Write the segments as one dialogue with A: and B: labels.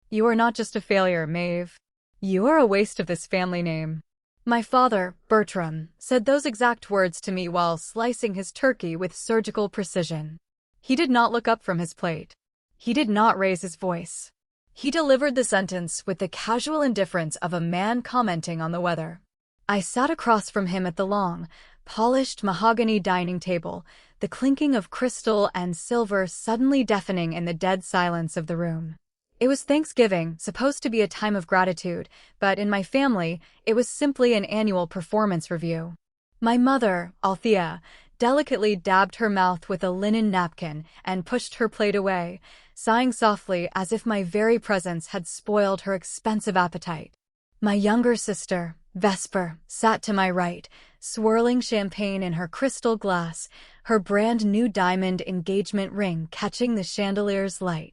A: You are not just a failure, Maeve. You are a waste of this family name. My father, Bertram, said those exact words to me while slicing his turkey with surgical precision. He did not look up from his plate. He did not raise his voice. He delivered the sentence with the casual indifference of a man commenting on the weather. I sat across from him at the long, polished mahogany dining table, the clinking of crystal and silver suddenly deafening in the dead silence of the room. It was Thanksgiving, supposed to be a time of gratitude, but in my family, it was simply an annual performance review. My mother, Althea, delicately dabbed her mouth with a linen napkin and pushed her plate away, sighing softly as if my very presence had spoiled her expensive appetite. My younger sister, Vesper, sat to my right, swirling champagne in her crystal glass, her brand-new diamond engagement ring catching the chandelier's light.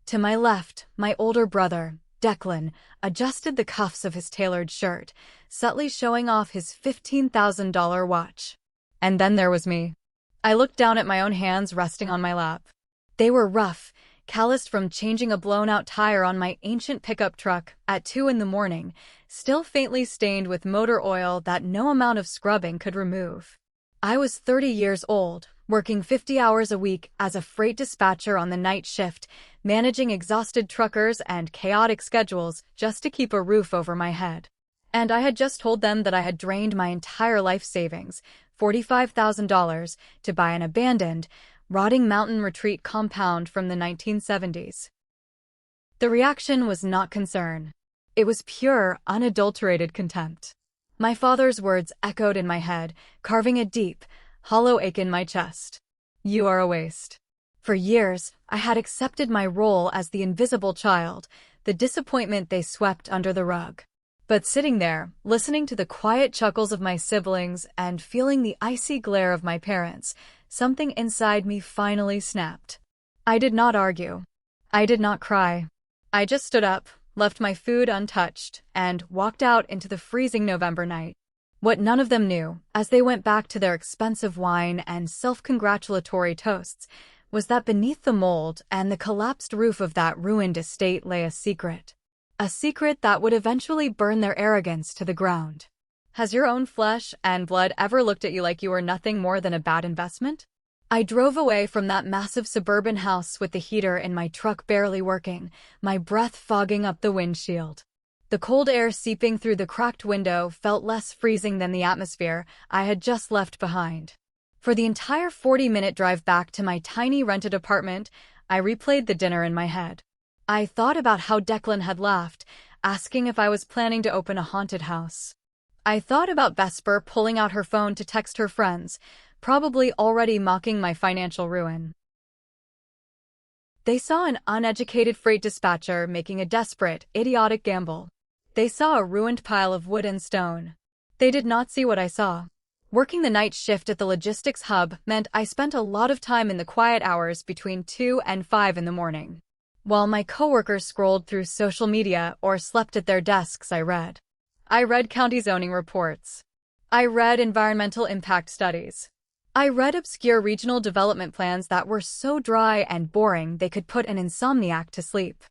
A: To my left, my older brother, Declan, adjusted the cuffs of his tailored shirt, subtly showing off his $15,000 watch. And then there was me. I looked down at my own hands resting on my lap. They were rough, calloused from changing a blown-out tire on my ancient pickup truck at 2 in the morning, still faintly stained with motor oil that no amount of scrubbing could remove. I was 30 years old, working 50 hours a week as a freight dispatcher on the night shift, managing exhausted truckers and chaotic schedules just to keep a roof over my head. And I had just told them that I had drained my entire life savings, $45,000, to buy an abandoned, rotting mountain retreat compound from the 1970s. The reaction was not concern. It was pure, unadulterated contempt. My father's words echoed in my head, carving a deep, hollow ache in my chest. You are a waste. For years, I had accepted my role as the invisible child, the disappointment they swept under the rug. But sitting there, listening to the quiet chuckles of my siblings and feeling the icy glare of my parents, something inside me finally snapped. I did not argue. I did not cry. I just stood up, left my food untouched, and walked out into the freezing November night. What none of them knew, as they went back to their expensive wine and self-congratulatory toasts, was that beneath the mold and the collapsed roof of that ruined estate lay a secret. A secret that would eventually burn their arrogance to the ground. Has your own flesh and blood ever looked at you like you were nothing more than a bad investment? I drove away from that massive suburban house with the heater in my truck barely working, my breath fogging up the windshield. The cold air seeping through the cracked window felt less freezing than the atmosphere I had just left behind. For the entire 40-minute drive back to my tiny rented apartment, I replayed the dinner in my head. I thought about how Declan had laughed, asking if I was planning to open a haunted house. I thought about Vesper pulling out her phone to text her friends, probably already mocking my financial ruin. They saw an uneducated freight dispatcher making a desperate, idiotic gamble. They saw a ruined pile of wood and stone. They did not see what I saw. Working the night shift at the logistics hub meant I spent a lot of time in the quiet hours between 2 and 5 in the morning. While my coworkers scrolled through social media or slept at their desks, I read. I read county zoning reports. I read environmental impact studies. I read obscure regional development plans that were so dry and boring they could put an insomniac to sleep.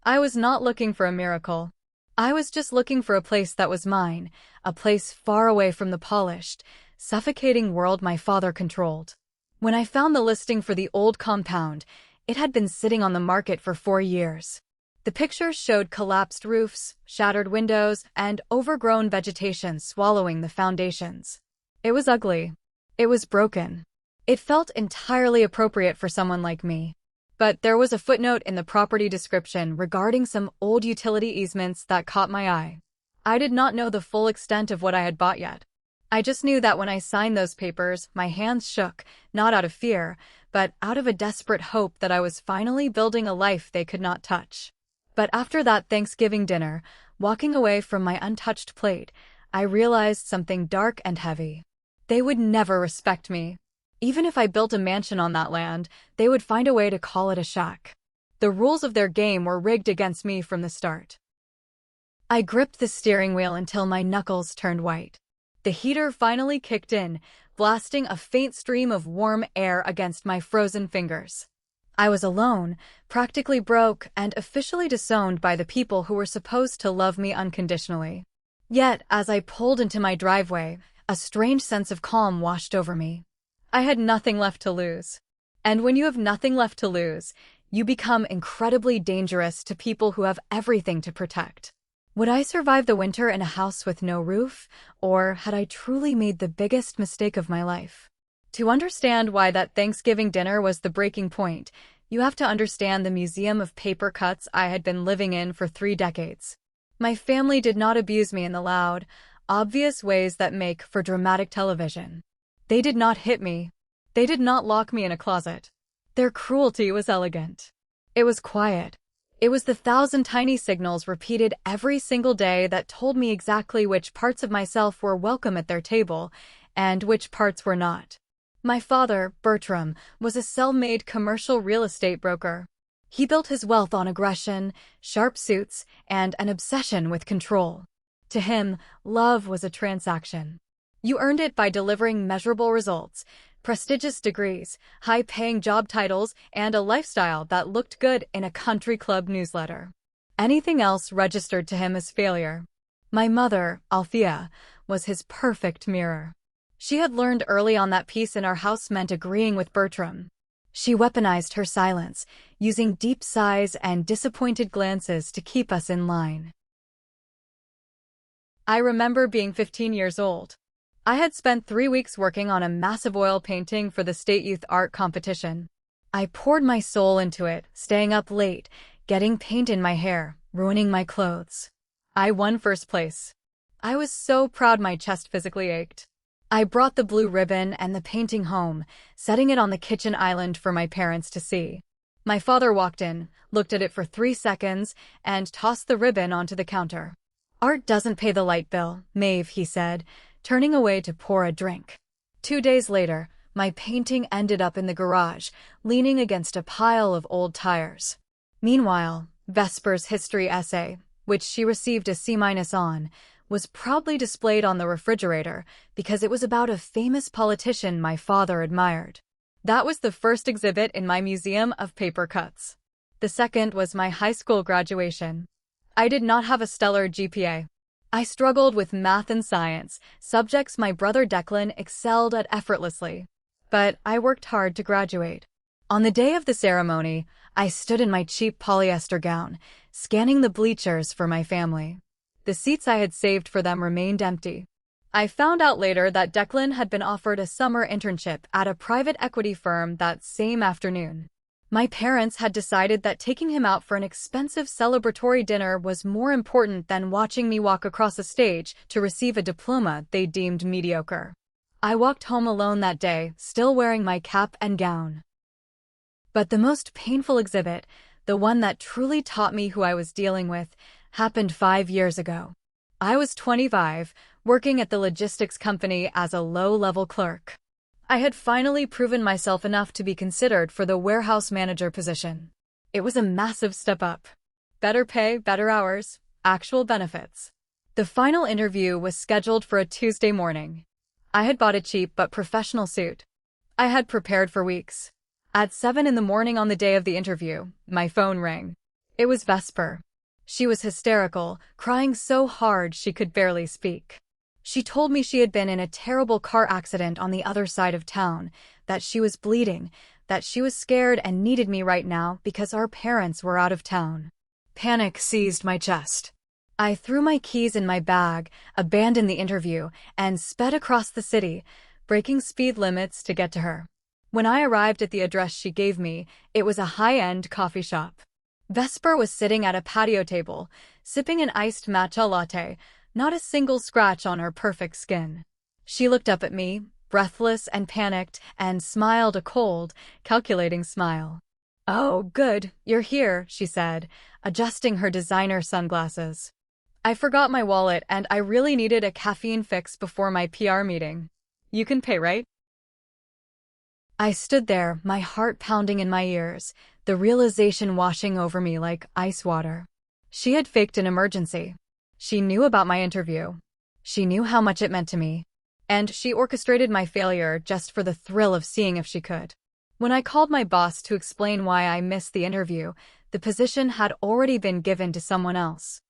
A: I was not looking for a miracle. I was just looking for a place that was mine, a place far away from the polished, suffocating world my father controlled. When I found the listing for the old compound, it had been sitting on the market for 4 years. The pictures showed collapsed roofs, shattered windows, and overgrown vegetation swallowing the foundations. It was ugly. It was broken. It felt entirely appropriate for someone like me. But there was a footnote in the property description regarding some old utility easements that caught my eye. I did not know the full extent of what I had bought yet. I just knew that when I signed those papers, my hands shook, not out of fear, but out of a desperate hope that I was finally building a life they could not touch. But after that Thanksgiving dinner, walking away from my untouched plate, I realized something dark and heavy. They would never respect me. Even if I built a mansion on that land, they would find a way to call it a shack. The rules of their game were rigged against me from the start. I gripped the steering wheel until my knuckles turned white. The heater finally kicked in, blasting a faint stream of warm air against my frozen fingers. I was alone, practically broke, and officially disowned by the people who were supposed to love me unconditionally. Yet, as I pulled into my driveway, a strange sense of calm washed over me. I had nothing left to lose. And when you have nothing left to lose, you become incredibly dangerous to people who have everything to protect. Would I survive the winter in a house with no roof, or had I truly made the biggest mistake of my life? To understand why that Thanksgiving dinner was the breaking point, you have to understand the museum of paper cuts I had been living in for 3 decades. My family did not abuse me in the loud, obvious ways that make for dramatic television. They did not hit me. They did not lock me in a closet. Their cruelty was elegant. It was quiet. It was the 1,000 tiny signals repeated every single day that told me exactly which parts of myself were welcome at their table and which parts were not. My father, Bertram, was a self-made commercial real estate broker. He built his wealth on aggression, sharp suits, and an obsession with control. To him, love was a transaction. You earned it by delivering measurable results, prestigious degrees, high-paying job titles, and a lifestyle that looked good in a country club newsletter. Anything else registered to him as failure. My mother, Althea, was his perfect mirror. She had learned early on that peace in our house meant agreeing with Bertram. She weaponized her silence, using deep sighs and disappointed glances to keep us in line. I remember being 15 years old. I had spent 3 weeks working on a massive oil painting for the state youth art competition. I poured my soul into it, staying up late, getting paint in my hair, ruining my clothes. I won first place. I was so proud my chest physically ached. I brought the blue ribbon and the painting home, setting it on the kitchen island for my parents to see. My father walked in, looked at it for 3 seconds, and tossed the ribbon onto the counter. "Art doesn't pay the light bill, Maeve," he said, turning away to pour a drink. 2 days later, my painting ended up in the garage, leaning against a pile of old tires. Meanwhile, Vesper's history essay, which she received a C- on, was proudly displayed on the refrigerator because it was about a famous politician my father admired. That was the first exhibit in my museum of paper cuts. The second was my high school graduation. I did not have a stellar GPA. I struggled with math and science, subjects my brother Declan excelled at effortlessly. But I worked hard to graduate. On the day of the ceremony, I stood in my cheap polyester gown, scanning the bleachers for my family. The seats I had saved for them remained empty. I found out later that Declan had been offered a summer internship at a private equity firm that same afternoon. My parents had decided that taking him out for an expensive celebratory dinner was more important than watching me walk across a stage to receive a diploma they deemed mediocre. I walked home alone that day, still wearing my cap and gown. But the most painful exhibit, the one that truly taught me who I was dealing with, happened 5 years ago. I was 25, working at the logistics company as a low-level clerk. I had finally proven myself enough to be considered for the warehouse manager position. It was a massive step up. Better pay, better hours, actual benefits. The final interview was scheduled for a Tuesday morning. I had bought a cheap but professional suit. I had prepared for weeks. At 7 in the morning on the day of the interview, my phone rang. It was Vesper. She was hysterical, crying so hard she could barely speak. She told me she had been in a terrible car accident on the other side of town, that she was bleeding, that she was scared and needed me right now because our parents were out of town. Panic seized my chest. I threw my keys in my bag, abandoned the interview, and sped across the city, breaking speed limits to get to her. When I arrived at the address she gave me, it was a high-end coffee shop. Vesper was sitting at a patio table, sipping an iced matcha latte, not a single scratch on her perfect skin. She looked up at me, breathless and panicked, and smiled a cold, calculating smile. "Oh, good, you're here," she said, adjusting her designer sunglasses. "I forgot my wallet and I really needed a caffeine fix before my PR meeting. You can pay, right?" I stood there, my heart pounding in my ears, the realization washing over me like ice water. She had faked an emergency. She knew about my interview. She knew how much it meant to me. And she orchestrated my failure just for the thrill of seeing if she could. When I called my boss to explain why I missed the interview, the position had already been given to someone else.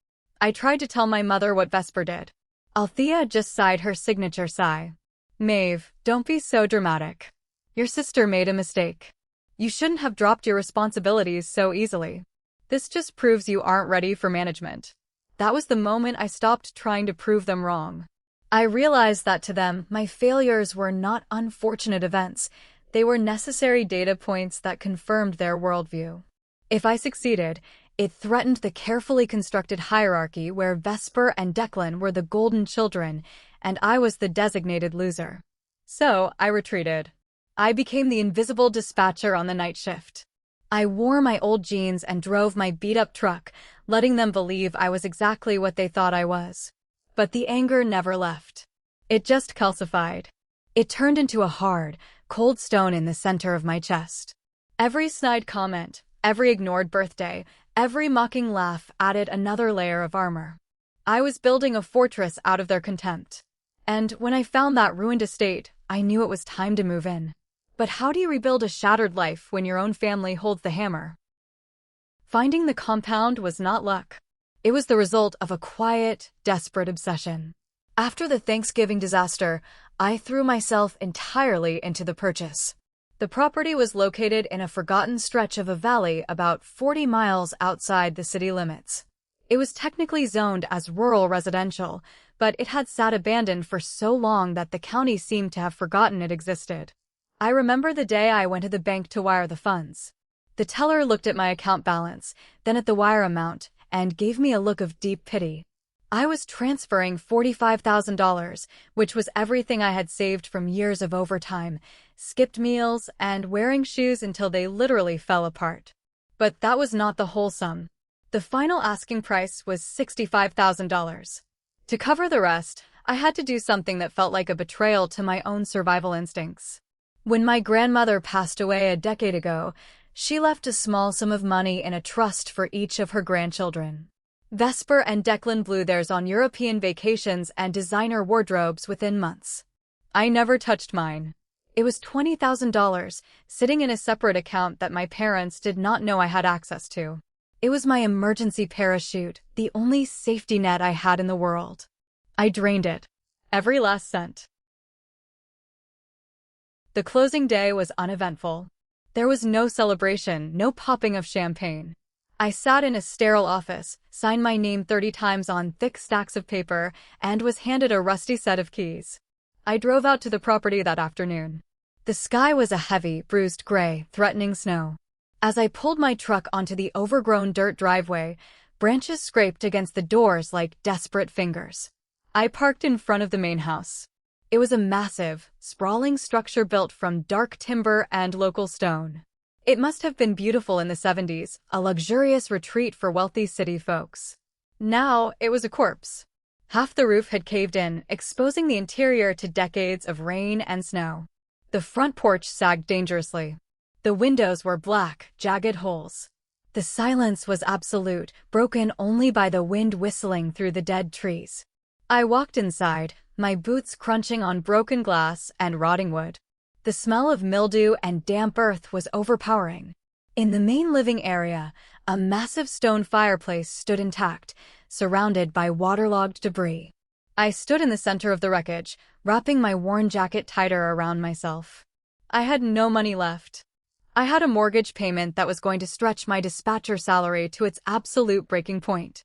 A: I tried to tell my mother what Vesper did. Althea just sighed her signature sigh. Maeve, don't be so dramatic. Your sister made a mistake. You shouldn't have dropped your responsibilities so easily. This just proves you aren't ready for management. That was the moment I stopped trying to prove them wrong. I realized that to them, my failures were not unfortunate events. They were necessary data points that confirmed their worldview. If I succeeded, it threatened the carefully constructed hierarchy where Vesper and Declan were the golden children, and I was the designated loser. So, I retreated. I became the invisible dispatcher on the night shift. I wore my old jeans and drove my beat-up truck, letting them believe I was exactly what they thought I was. But the anger never left. It just calcified. It turned into a hard, cold stone in the center of my chest. Every snide comment, every ignored birthday, every mocking laugh added another layer of armor. I was building a fortress out of their contempt. And when I found that ruined estate, I knew it was time to move in. But how do you rebuild a shattered life when your own family holds the hammer? Finding the compound was not luck. It was the result of a quiet, desperate obsession. After the Thanksgiving disaster, I threw myself entirely into the purchase. The property was located in a forgotten stretch of a valley about 40 miles outside the city limits. It was technically zoned as rural residential, but it had sat abandoned for so long that the county seemed to have forgotten it existed. I remember the day I went to the bank to wire the funds. The teller looked at my account balance, then at the wire amount, and gave me a look of deep pity. I was transferring $45,000, which was everything I had saved from years of overtime, skipped meals, and wearing shoes until they literally fell apart. But that was not the whole sum. The final asking price was $65,000. To cover the rest, I had to do something that felt like a betrayal to my own survival instincts. When my grandmother passed away a decade ago, she left a small sum of money in a trust for each of her grandchildren. Vesper and Declan blew theirs on European vacations and designer wardrobes within months. I never touched mine. It was $20,000, sitting in a separate account that my parents did not know I had access to. It was my emergency parachute, the only safety net I had in the world. I drained it. Every last cent. The closing day was uneventful. There was no celebration, no popping of champagne. I sat in a sterile office, signed my name 30 times on thick stacks of paper, and was handed a rusty set of keys. I drove out to the property that afternoon. The sky was a heavy, bruised gray, threatening snow. As I pulled my truck onto the overgrown dirt driveway, branches scraped against the doors like desperate fingers. I parked in front of the main house. It was a massive, sprawling structure built from dark timber and local stone. It must have been beautiful in the 70s, a luxurious retreat for wealthy city folks. Now, it was a corpse. Half the roof had caved in, exposing the interior to decades of rain and snow. The front porch sagged dangerously. The windows were black, jagged holes. The silence was absolute, broken only by the wind whistling through the dead trees. I walked inside, my boots crunching on broken glass and rotting wood. The smell of mildew and damp earth was overpowering. In the main living area, a massive stone fireplace stood intact, surrounded by waterlogged debris. I stood in the center of the wreckage, wrapping my worn jacket tighter around myself. I had no money left. I had a mortgage payment that was going to stretch my dispatcher salary to its absolute breaking point.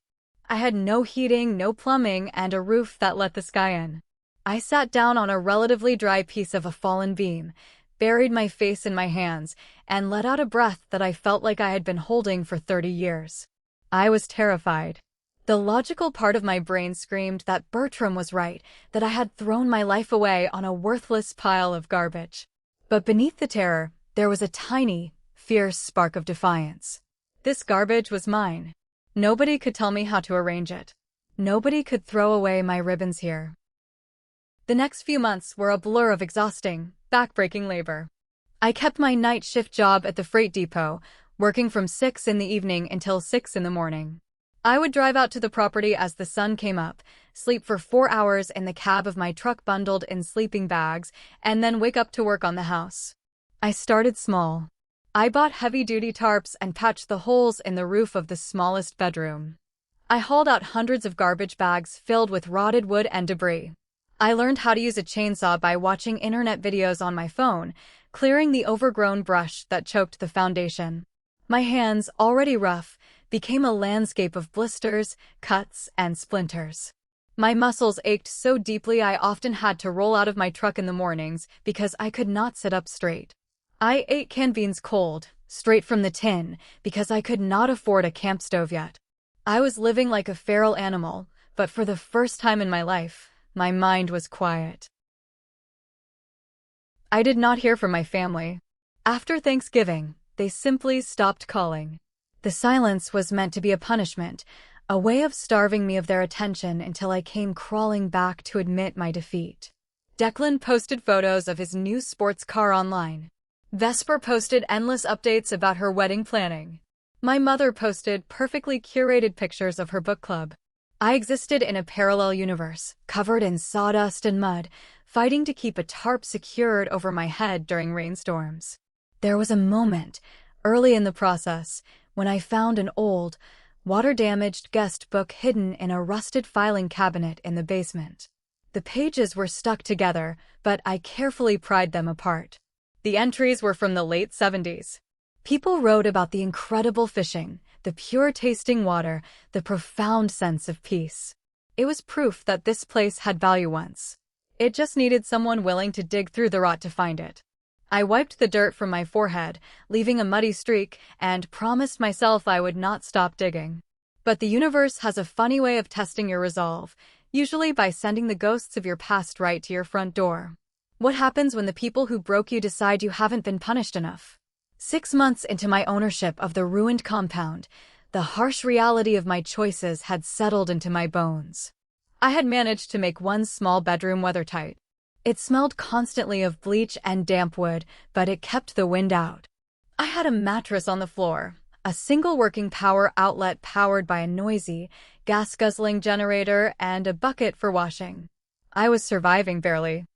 A: I had no heating, no plumbing, and a roof that let the sky in. I sat down on a relatively dry piece of a fallen beam, buried my face in my hands, and let out a breath that I felt like I had been holding for 30 years. I was terrified. The logical part of my brain screamed that Bertram was right, that I had thrown my life away on a worthless pile of garbage. But beneath the terror, there was a tiny, fierce spark of defiance. This garbage was mine. Nobody could tell me how to arrange it. Nobody could throw away my ribbons here. The next few months were a blur of exhausting, back-breaking labor. I kept my night shift job at the freight depot, working from 6 in the evening until 6 in the morning. I would drive out to the property as the sun came up, sleep for 4 hours in the cab of my truck bundled in sleeping bags, and then wake up to work on the house. I started small. I bought heavy-duty tarps and patched the holes in the roof of the smallest bedroom. I hauled out hundreds of garbage bags filled with rotted wood and debris. I learned how to use a chainsaw by watching internet videos on my phone, clearing the overgrown brush that choked the foundation. My hands, already rough, became a landscape of blisters, cuts, and splinters. My muscles ached so deeply I often had to roll out of my truck in the mornings because I could not sit up straight. I ate canned beans cold, straight from the tin, because I could not afford a camp stove yet. I was living like a feral animal, but for the first time in my life, my mind was quiet. I did not hear from my family. After Thanksgiving, they simply stopped calling. The silence was meant to be a punishment, a way of starving me of their attention until I came crawling back to admit my defeat. Declan posted photos of his new sports car online. Vesper posted endless updates about her wedding planning. My mother posted perfectly curated pictures of her book club. I existed in a parallel universe, covered in sawdust and mud, fighting to keep a tarp secured over my head during rainstorms. There was a moment, early in the process, when I found an old, water-damaged guest book hidden in a rusted filing cabinet in the basement. The pages were stuck together, but I carefully pried them apart. The entries were from the late 70s. People wrote about the incredible fishing, the pure-tasting water, the profound sense of peace. It was proof that this place had value once. It just needed someone willing to dig through the rot to find it. I wiped the dirt from my forehead, leaving a muddy streak, and promised myself I would not stop digging. But the universe has a funny way of testing your resolve, usually by sending the ghosts of your past right to your front door. What happens when the people who broke you decide you haven't been punished enough? 6 months into my ownership of the ruined compound, the harsh reality of my choices had settled into my bones. I had managed to make one small bedroom weathertight. It smelled constantly of bleach and damp wood, but it kept the wind out. I had a mattress on the floor, a single working power outlet powered by a noisy, gas-guzzling generator, and a bucket for washing. I was surviving barely.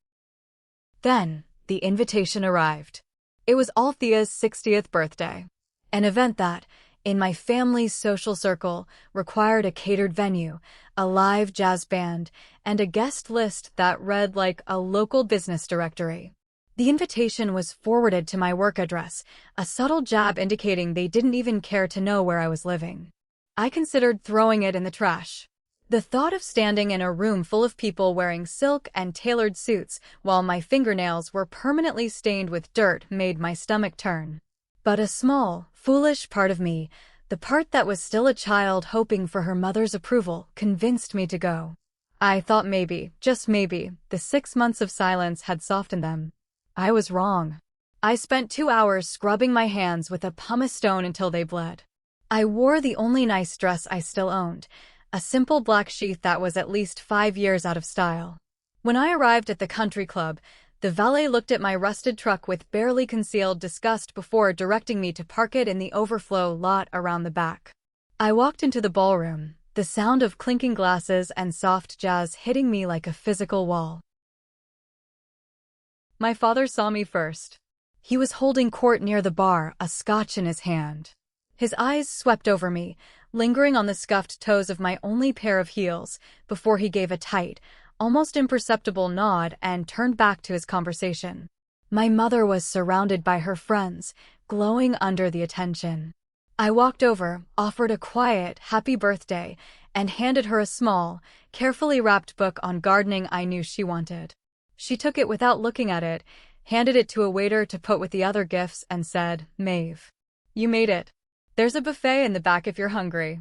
A: Then, the invitation arrived. It was Althea's 60th birthday, an event that, in my family's social circle, required a catered venue, a live jazz band, and a guest list that read like a local business directory. The invitation was forwarded to my work address, a subtle jab indicating they didn't even care to know where I was living. I considered throwing it in the trash. The thought of standing in a room full of people wearing silk and tailored suits while my fingernails were permanently stained with dirt made my stomach turn. But a small, foolish part of me, the part that was still a child hoping for her mother's approval, convinced me to go. I thought maybe, just maybe, the 6 months of silence had softened them. I was wrong. I spent 2 hours scrubbing my hands with a pumice stone until they bled. I wore the only nice dress I still owned, a simple black sheath that was at least 5 years out of style. When I arrived at the country club, the valet looked at my rusted truck with barely concealed disgust before directing me to park it in the overflow lot around the back. I walked into the ballroom, the sound of clinking glasses and soft jazz hitting me like a physical wall. My father saw me first. He was holding court near the bar, a scotch in his hand. His eyes swept over me, lingering on the scuffed toes of my only pair of heels, before he gave a tight, almost imperceptible nod and turned back to his conversation. My mother was surrounded by her friends, glowing under the attention. I walked over, offered a quiet, happy birthday, and handed her a small, carefully wrapped book on gardening I knew she wanted. She took it without looking at it, handed it to a waiter to put with the other gifts, and said, "Maeve, you made it. There's a buffet in the back if you're hungry."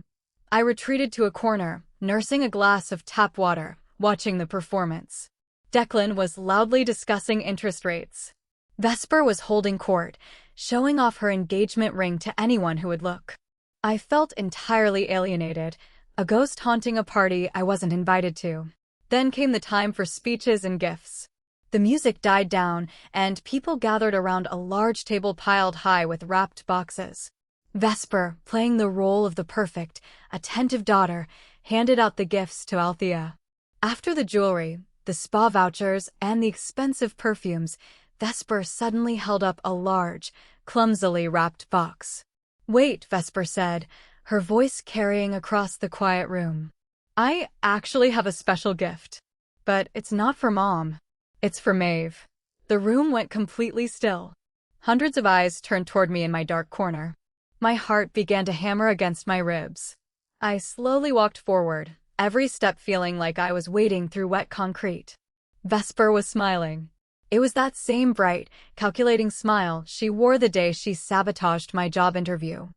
A: I retreated to a corner, nursing a glass of tap water, watching the performance. Declan was loudly discussing interest rates. Vesper was holding court, showing off her engagement ring to anyone who would look. I felt entirely alienated, a ghost haunting a party I wasn't invited to. Then came the time for speeches and gifts. The music died down, and people gathered around a large table piled high with wrapped boxes. Vesper, playing the role of the perfect, attentive daughter, handed out the gifts to Althea. After the jewelry, the spa vouchers, and the expensive perfumes, Vesper suddenly held up a large, clumsily wrapped box. "Wait," Vesper said, her voice carrying across the quiet room. "I actually have a special gift. But it's not for Mom. It's for Maeve." The room went completely still. Hundreds of eyes turned toward me in my dark corner. My heart began to hammer against my ribs. I slowly walked forward, every step feeling like I was wading through wet concrete. Vesper was smiling. It was that same bright, calculating smile she wore the day she sabotaged my job interview.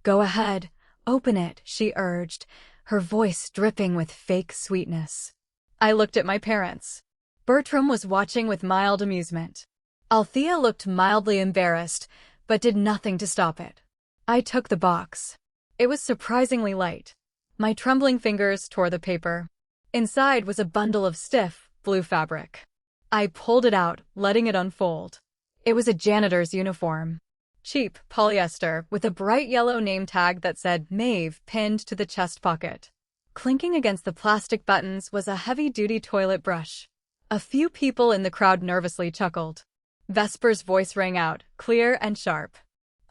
A: "Go ahead, open it," she urged, her voice dripping with fake sweetness. I looked at my parents. Bertram was watching with mild amusement. Althea looked mildly embarrassed, but did nothing to stop it. I took the box. It was surprisingly light. My trembling fingers tore the paper. Inside was a bundle of stiff, blue fabric. I pulled it out, letting it unfold. It was a janitor's uniform. Cheap polyester, with a bright yellow name tag that said Maeve pinned to the chest pocket. Clinking against the plastic buttons was a heavy-duty toilet brush. A few people in the crowd nervously chuckled. Vesper's voice rang out, clear and sharp.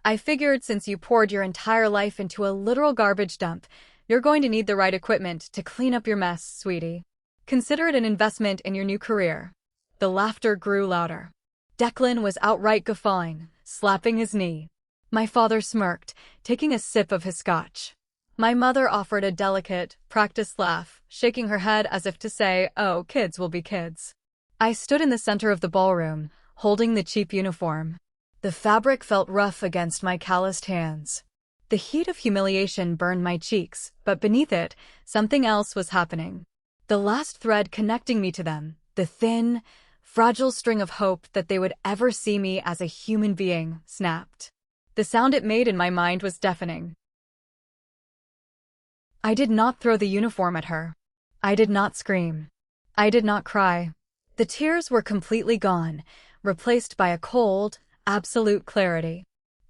A: "I figured since you poured your entire life into a literal garbage dump, you're going to need the right equipment to clean up your mess, sweetie. Consider it an investment in your new career." The laughter grew louder. Declan was outright guffawing, slapping his knee. My father smirked, taking a sip of his scotch. My mother offered a delicate, practiced laugh, shaking her head as if to say, "Oh, kids will be kids." I stood in the center of the ballroom, holding the cheap uniform. The fabric felt rough against my calloused hands. The heat of humiliation burned my cheeks, but beneath it, something else was happening. The last thread connecting me to them, the thin, fragile string of hope that they would ever see me as a human being, snapped. The sound it made in my mind was deafening. I did not throw the uniform at her. I did not scream. I did not cry. The tears were completely gone, replaced by a cold, absolute clarity.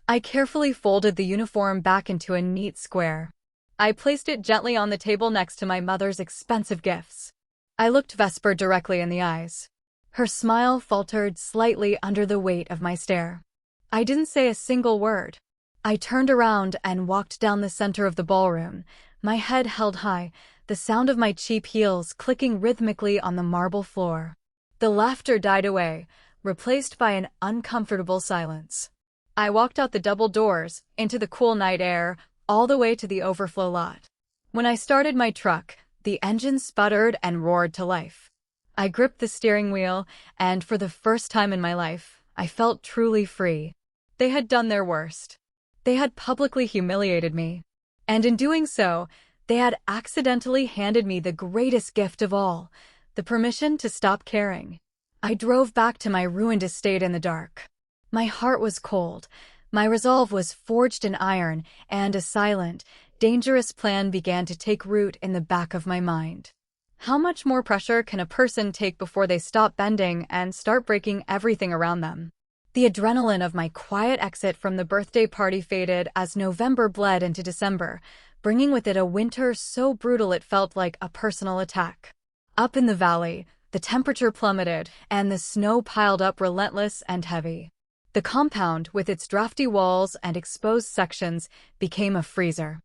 A: I carefully folded the uniform back into a neat square. I placed it gently on the table next to my mother's expensive gifts. I looked Vesper directly in the eyes. Her smile faltered slightly under the weight of my stare. I didn't say a single word. I turned around and walked down the center of the ballroom, my head held high, the sound of my cheap heels clicking rhythmically on the marble floor. The laughter died away, replaced by an uncomfortable silence. I walked out the double doors, into the cool night air, all the way to the overflow lot. When I started my truck, the engine sputtered and roared to life. I gripped the steering wheel, and for the first time in my life, I felt truly free. They had done their worst. They had publicly humiliated me. And in doing so, they had accidentally handed me the greatest gift of all, the permission to stop caring. I drove back to my ruined estate in the dark. My heart was cold, my resolve was forged in iron, and a silent, dangerous plan began to take root in the back of my mind. How much more pressure can a person take before they stop bending and start breaking everything around them? The adrenaline of my quiet exit from the birthday party faded as November bled into December, bringing with it a winter so brutal it felt like a personal attack. Up in the valley, the temperature plummeted, and the snow piled up relentless and heavy. The compound, with its drafty walls and exposed sections, became a freezer.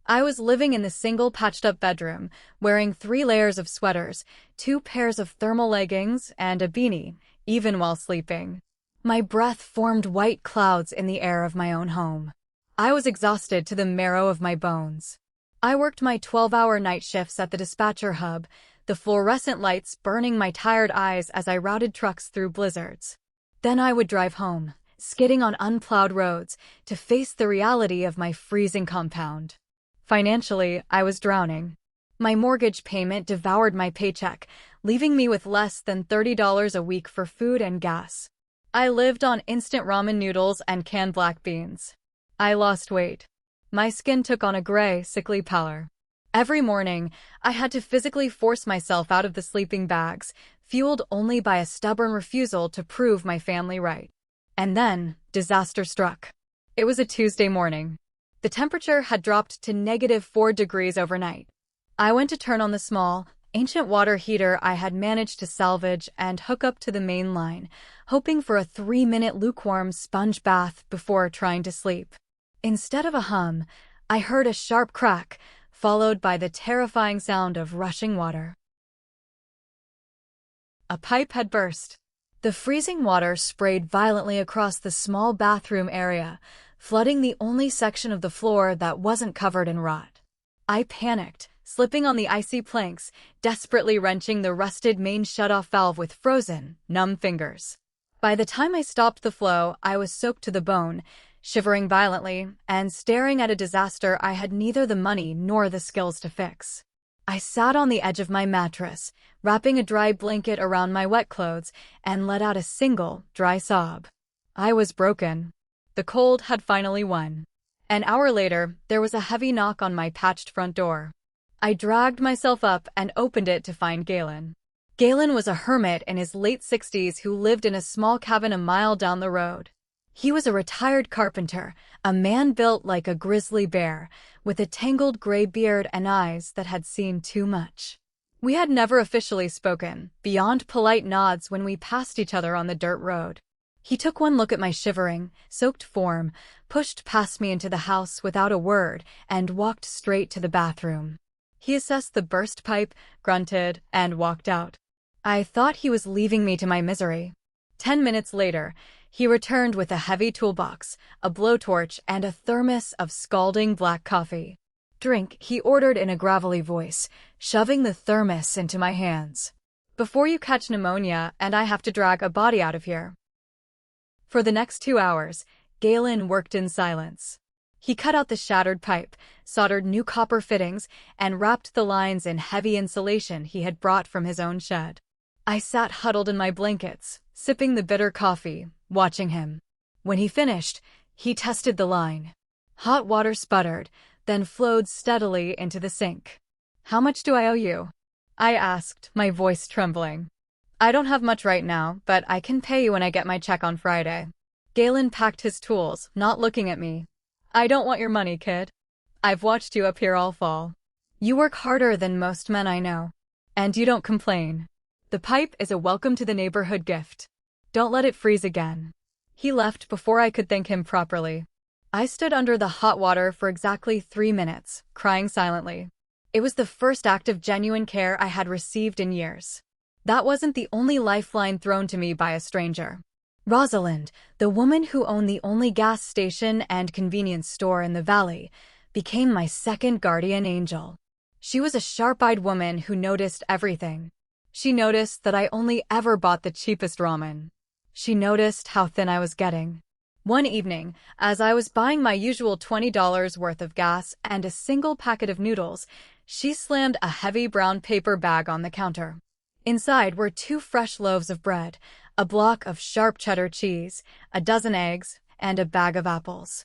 A: I was living in the single patched-up bedroom, wearing 3 layers of sweaters, 2 pairs of thermal leggings, and a beanie, even while sleeping. My breath formed white clouds in the air of my own home. I was exhausted to the marrow of my bones. I worked my 12-hour night shifts at the dispatcher hub, the fluorescent lights burning my tired eyes as I routed trucks through blizzards. Then I would drive home, skidding on unplowed roads, to face the reality of my freezing compound. Financially, I was drowning. My mortgage payment devoured my paycheck, leaving me with less than $30 a week for food and gas. I lived on instant ramen noodles and canned black beans. I lost weight. My skin took on a gray, sickly pallor. Every morning, I had to physically force myself out of the sleeping bags, fueled only by a stubborn refusal to prove my family right. And then, disaster struck. It was a Tuesday morning. The temperature had dropped to -4 degrees overnight. I went to turn on the small, ancient water heater I had managed to salvage and hook up to the main line, hoping for a 3-minute lukewarm sponge bath before trying to sleep. Instead of a hum, I heard a sharp crack, followed by the terrifying sound of rushing water. A pipe had burst. The freezing water sprayed violently across the small bathroom area, flooding the only section of the floor that wasn't covered in rot. I panicked, slipping on the icy planks, desperately wrenching the rusted main shutoff valve with frozen, numb fingers. By the time I stopped the flow, I was soaked to the bone, shivering violently, and staring at a disaster I had neither the money nor the skills to fix. I sat on the edge of my mattress, wrapping a dry blanket around my wet clothes, and let out a single, dry sob. I was broken. The cold had finally won. An hour later, there was a heavy knock on my patched front door. I dragged myself up and opened it to find Galen. Galen was a hermit in his late 60s who lived in a small cabin a mile down the road. He was a retired carpenter, a man built like a grizzly bear, with a tangled gray beard and eyes that had seen too much. We had never officially spoken, beyond polite nods when we passed each other on the dirt road. He took one look at my shivering, soaked form, pushed past me into the house without a word, and walked straight to the bathroom. He assessed the burst pipe, grunted, and walked out. I thought he was leaving me to my misery. 10 minutes later, he returned with a heavy toolbox, a blowtorch, and a thermos of scalding black coffee. "Drink," he ordered in a gravelly voice, shoving the thermos into my hands. "Before you catch pneumonia and I have to drag a body out of here." For the next 2 hours, Galen worked in silence. He cut out the shattered pipe, soldered new copper fittings, and wrapped the lines in heavy insulation he had brought from his own shed. I sat huddled in my blankets, sipping the bitter coffee, watching him. When he finished, he tested the line. Hot water sputtered, then flowed steadily into the sink. "How much do I owe you?" I asked, my voice trembling. "I don't have much right now, but I can pay you when I get my check on Friday." Galen packed his tools, not looking at me. "I don't want your money, kid. I've watched you up here all fall. You work harder than most men I know. And you don't complain. The pipe is a welcome to the neighborhood gift. Don't let it freeze again." He left before I could thank him properly. I stood under the hot water for exactly 3 minutes, crying silently. It was the first act of genuine care I had received in years. That wasn't the only lifeline thrown to me by a stranger. Rosalind, the woman who owned the only gas station and convenience store in the valley, became my second guardian angel. She was a sharp-eyed woman who noticed everything. She noticed that I only ever bought the cheapest ramen. She noticed how thin I was getting. One evening, as I was buying my usual $20 worth of gas and a single packet of noodles, she slammed a heavy brown paper bag on the counter. Inside were 2 fresh loaves of bread, a block of sharp cheddar cheese, a dozen eggs, and a bag of apples.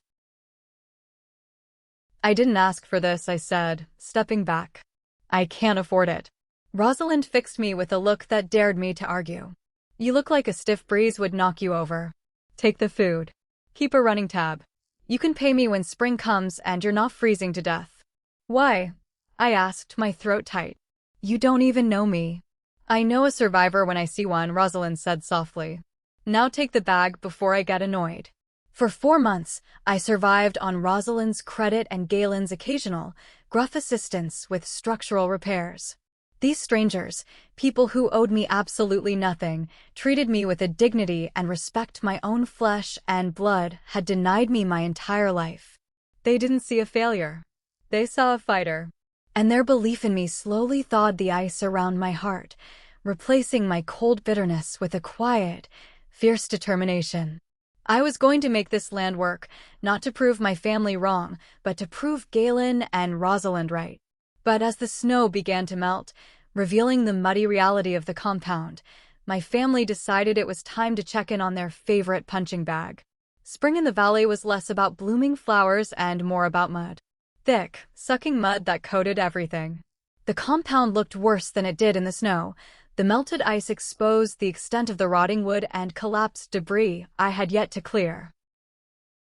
A: "I didn't ask for this," I said, stepping back. "I can't afford it." Rosalind fixed me with a look that dared me to argue. "You look like a stiff breeze would knock you over. Take the food. Keep a running tab. You can pay me when spring comes and you're not freezing to death." "Why?" I asked, my throat tight. "You don't even know me." "I know a survivor when I see one," Rosalind said softly. "Now take the bag before I get annoyed." For 4 months, I survived on Rosalind's credit and Galen's occasional, gruff assistance with structural repairs. These strangers, people who owed me absolutely nothing, treated me with a dignity and respect my own flesh and blood had denied me my entire life. They didn't see a failure. They saw a fighter. And their belief in me slowly thawed the ice around my heart, replacing my cold bitterness with a quiet, fierce determination. I was going to make this land work, not to prove my family wrong, but to prove Galen and Rosalind right. But as the snow began to melt, revealing the muddy reality of the compound, my family decided it was time to check in on their favorite punching bag. Spring in the valley was less about blooming flowers and more about mud. Thick, sucking mud that coated everything. The compound looked worse than it did in the snow. The melted ice exposed the extent of the rotting wood and collapsed debris I had yet to clear.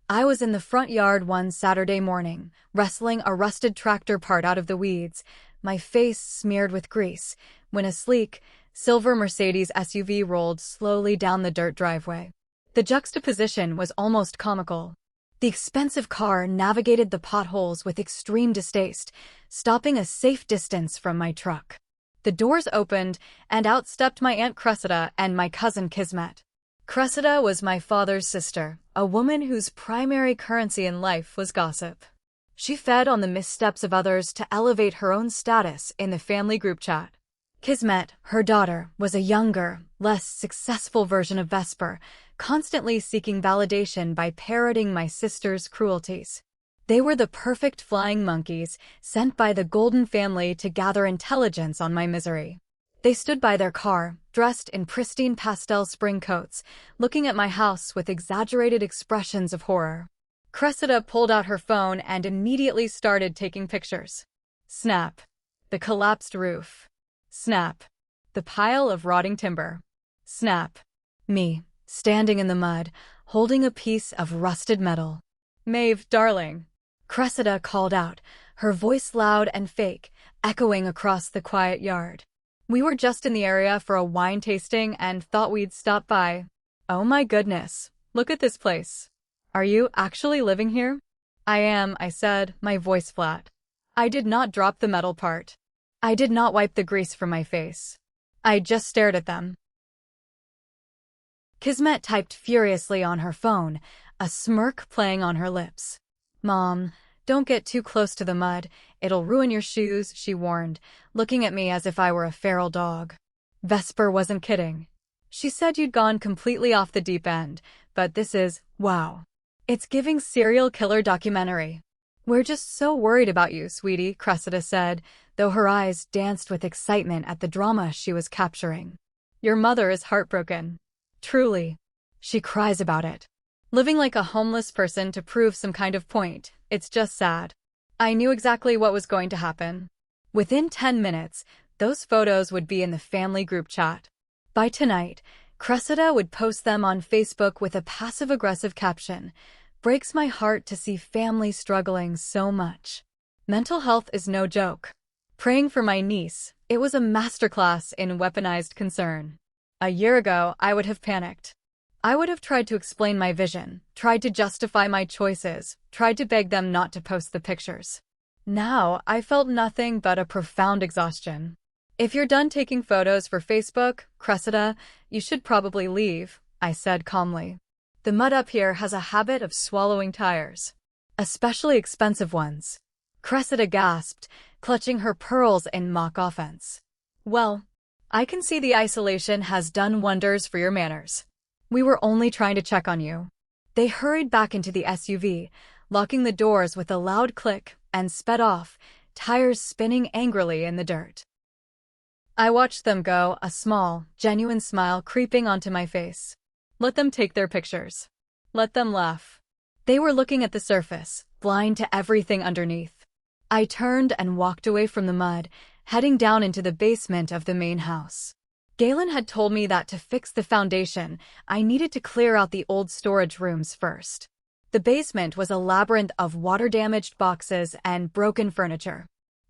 A: I was in the front yard one Saturday morning, wrestling a rusted tractor part out of the weeds, my face smeared with grease, when a sleek, silver Mercedes SUV rolled slowly down the dirt driveway. The juxtaposition was almost comical. The expensive car navigated the potholes with extreme distaste, stopping a safe distance from my truck. The doors opened, and out stepped my Aunt Cressida and my cousin Kismet. Cressida was my father's sister, a woman whose primary currency in life was gossip. She fed on the missteps of others to elevate her own status in the family group chat. Kismet, her daughter, was a younger, less successful version of Vesper, constantly seeking validation by parroting my sister's cruelties. They were the perfect flying monkeys sent by the Golden family to gather intelligence on my misery. They stood by their car, dressed in pristine pastel spring coats, looking at my house with exaggerated expressions of horror. Cressida pulled out her phone and immediately started taking pictures. Snap. The collapsed roof. Snap. The pile of rotting timber. Snap. Me, standing in the mud, holding a piece of rusted metal. Maeve, darling. Cressida called out, her voice loud and fake, echoing across the quiet yard. We were just in the area for a wine tasting and thought we'd stop by. Oh my goodness, look at this place. Are you actually living here? I am, I said, my voice flat. I did not drop the metal part. I did not wipe the grease from my face. I just stared at them. Kismet typed furiously on her phone, a smirk playing on her lips. Mom, don't get too close to the mud, it'll ruin your shoes, she warned, looking at me as if I were a feral dog. Vesper wasn't kidding. She said you'd gone completely off the deep end, but this is, wow. It's giving serial killer documentary. We're just so worried about you, sweetie, Cressida said, though her eyes danced with excitement at the drama she was capturing. Your mother is heartbroken. Truly. She cries about it. Living like a homeless person to prove some kind of point, it's just sad. I knew exactly what was going to happen. Within 10 minutes, those photos would be in the family group chat. By tonight, Cressida would post them on Facebook with a passive-aggressive caption, "Breaks my heart to see family struggling so much." Mental health is no joke. Praying for my niece, it was a masterclass in weaponized concern. A year ago, I would have panicked. I would have tried to explain my vision, tried to justify my choices, tried to beg them not to post the pictures. Now, I felt nothing but a profound exhaustion. If you're done taking photos for Facebook, Cressida, you should probably leave, I said calmly. The mud up here has a habit of swallowing tires. Especially expensive ones. Cressida gasped, clutching her pearls in mock offense. Well, I can see the isolation has done wonders for your manners. We were only trying to check on you. They hurried back into the SUV, locking the doors with a loud click, and sped off, tires spinning angrily in the dirt. I watched them go, a small, genuine smile creeping onto my face. Let them take their pictures. Let them laugh. They were looking at the surface, blind to everything underneath. I turned and walked away from the mud, heading down into the basement of the main house. Galen had told me that to fix the foundation, I needed to clear out the old storage rooms first. The basement was a labyrinth of water-damaged boxes and broken furniture.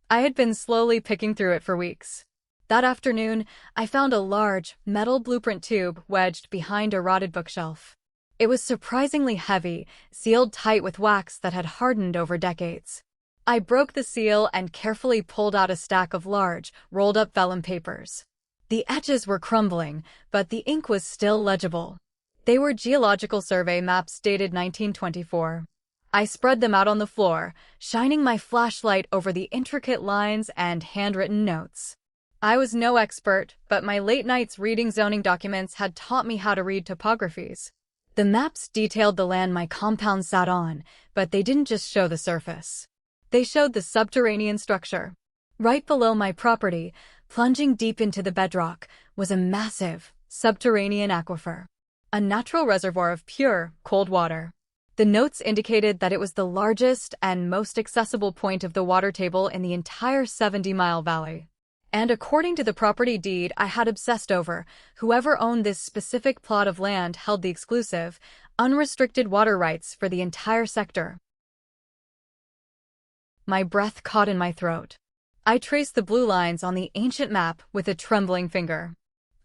A: I had been slowly picking through it for weeks. That afternoon, I found a large, metal blueprint tube wedged behind a rotted bookshelf. It was surprisingly heavy, sealed tight with wax that had hardened over decades. I broke the seal and carefully pulled out a stack of large, rolled-up vellum papers. The edges were crumbling, but the ink was still legible. They were geological survey maps dated 1924. I spread them out on the floor, shining my flashlight over the intricate lines and handwritten notes. I was no expert, but my late nights reading zoning documents had taught me how to read topographies. The maps detailed the land my compound sat on, but they didn't just show the surface. They showed the subterranean structure. Right below my property, plunging deep into the bedrock, was a massive, subterranean aquifer. A natural reservoir of pure, cold water. The notes indicated that it was the largest and most accessible point of the water table in the entire 70-mile valley. And according to the property deed I had obsessed over, whoever owned this specific plot of land held the exclusive, unrestricted water rights for the entire sector. My breath caught in my throat. I traced the blue lines on the ancient map with a trembling finger.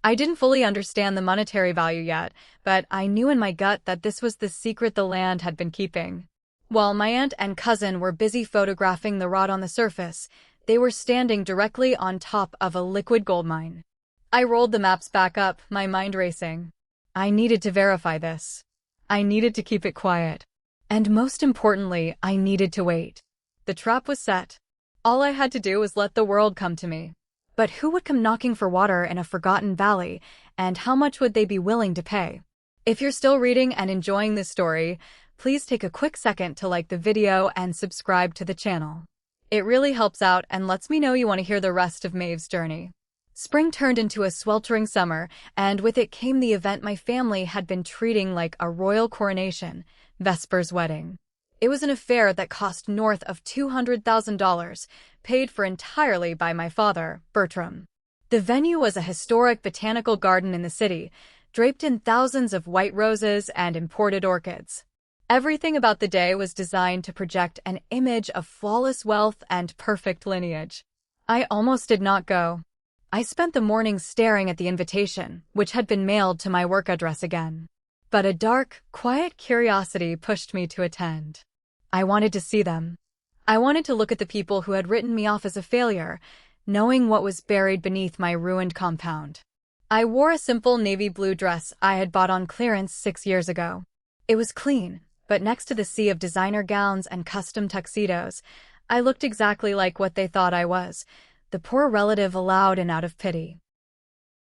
A: I didn't fully understand the monetary value yet, but I knew in my gut that this was the secret the land had been keeping. While my aunt and cousin were busy photographing the rot on the surface, they were standing directly on top of a liquid gold mine. I rolled the maps back up, my mind racing. I needed to verify this. I needed to keep it quiet. And most importantly, I needed to wait. The trap was set. All I had to do was let the world come to me. But who would come knocking for water in a forgotten valley, and how much would they be willing to pay? If you're still reading and enjoying this story, please take a quick second to like the video and subscribe to the channel. It really helps out and lets me know you want to hear the rest of Maeve's journey. Spring turned into a sweltering summer, and with it came the event my family had been treating like a royal coronation, Vesper's wedding. It was an affair that cost north of $200,000, paid for entirely by my father, Bertram. The venue was a historic botanical garden in the city, draped in thousands of white roses and imported orchids. Everything about the day was designed to project an image of flawless wealth and perfect lineage. I almost did not go. I spent the morning staring at the invitation, which had been mailed to my work address again. But a dark, quiet curiosity pushed me to attend. I wanted to see them. I wanted to look at the people who had written me off as a failure, knowing what was buried beneath my ruined compound. I wore a simple navy blue dress I had bought on clearance 6 years ago. It was clean, but next to the sea of designer gowns and custom tuxedos, I looked exactly like what they thought I was, the poor relative allowed in out of pity.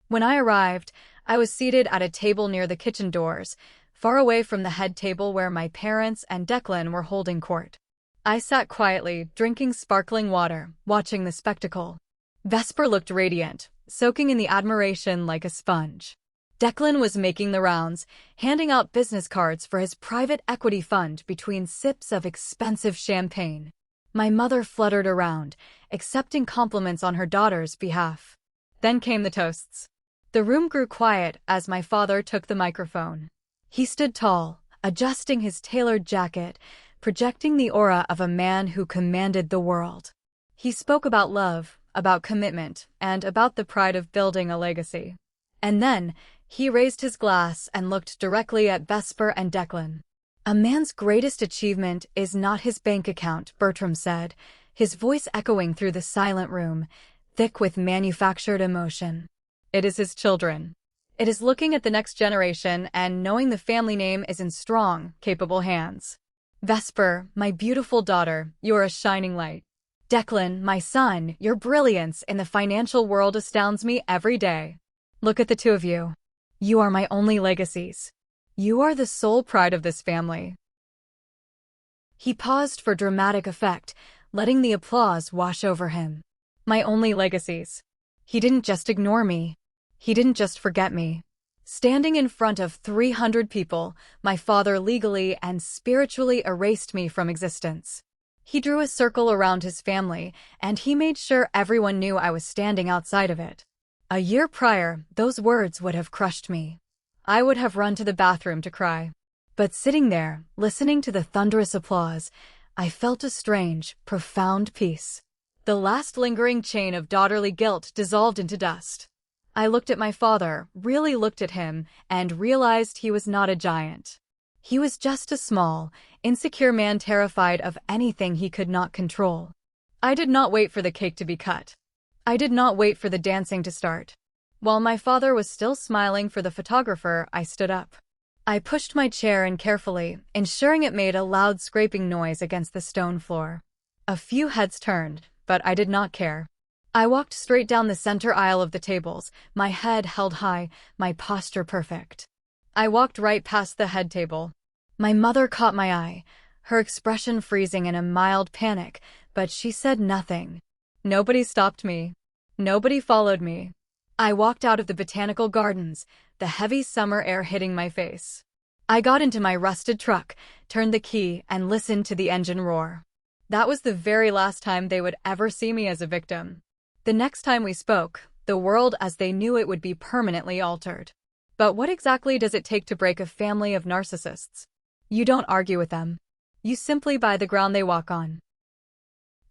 A: When I arrived, I was seated at a table near the kitchen doors, far away from the head table where my parents and Declan were holding court. I sat quietly, drinking sparkling water, watching the spectacle. Vesper looked radiant, soaking in the admiration like a sponge. Declan was making the rounds, handing out business cards for his private equity fund between sips of expensive champagne. My mother fluttered around, accepting compliments on her daughter's behalf. Then came the toasts. The room grew quiet as my father took the microphone. He stood tall, adjusting his tailored jacket, projecting the aura of a man who commanded the world. He spoke about love, about commitment, and about the pride of building a legacy. And then, he raised his glass and looked directly at Vesper and Declan. "A man's greatest achievement is not his bank account," Bertram said, his voice echoing through the silent room, thick with manufactured emotion. "It is his children. It is looking at the next generation and knowing the family name is in strong, capable hands. Vesper, my beautiful daughter, you're a shining light. Declan, my son, your brilliance in the financial world astounds me every day. Look at the two of you. You are my only legacies. You are the sole pride of this family." He paused for dramatic effect, letting the applause wash over him. My only legacies. He didn't just ignore me. He didn't just forget me. Standing in front of 300 people, my father legally and spiritually erased me from existence. He drew a circle around his family, and he made sure everyone knew I was standing outside of it. A year prior, those words would have crushed me. I would have run to the bathroom to cry. But sitting there, listening to the thunderous applause, I felt a strange, profound peace. The last lingering chain of daughterly guilt dissolved into dust. I looked at my father, really looked at him, and realized he was not a giant. He was just a small, insecure man terrified of anything he could not control. I did not wait for the cake to be cut. I did not wait for the dancing to start. While my father was still smiling for the photographer, I stood up. I pushed my chair in carefully, ensuring it made a loud scraping noise against the stone floor. A few heads turned, but I did not care. I walked straight down the center aisle of the tables, my head held high, my posture perfect. I walked right past the head table. My mother caught my eye, her expression freezing in a mild panic, but she said nothing. Nobody stopped me. Nobody followed me. I walked out of the botanical gardens, the heavy summer air hitting my face. I got into my rusted truck, turned the key, and listened to the engine roar. That was the very last time they would ever see me as a victim. The next time we spoke, the world as they knew it would be permanently altered. But what exactly does it take to break a family of narcissists? You don't argue with them. You simply buy the ground they walk on.